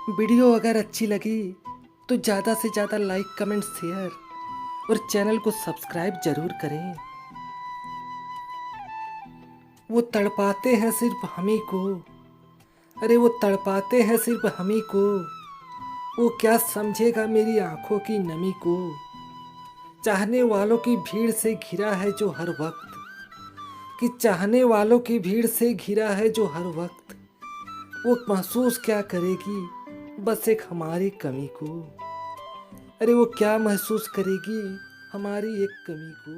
Video अगर अच्छी लगी तो ज़्यादा से ज़्यादा लाइक कमेंट शेयर और चैनल को सब्सक्राइब ज़रूर करें। वो तड़पाते हैं सिर्फ हमी को, अरे वो तड़पाते हैं सिर्फ हमी को। वो क्या समझेगा मेरी आंखों की नमी को। चाहने वालों की भीड़ से घिरा है जो हर वक्त, कि चाहने वालों की भीड़ से घिरा है जो हर वक्त। वो महसूस क्या करेगी बस एक हमारी कमी को, अरे वो क्या महसूस करेगी हमारी एक कमी को।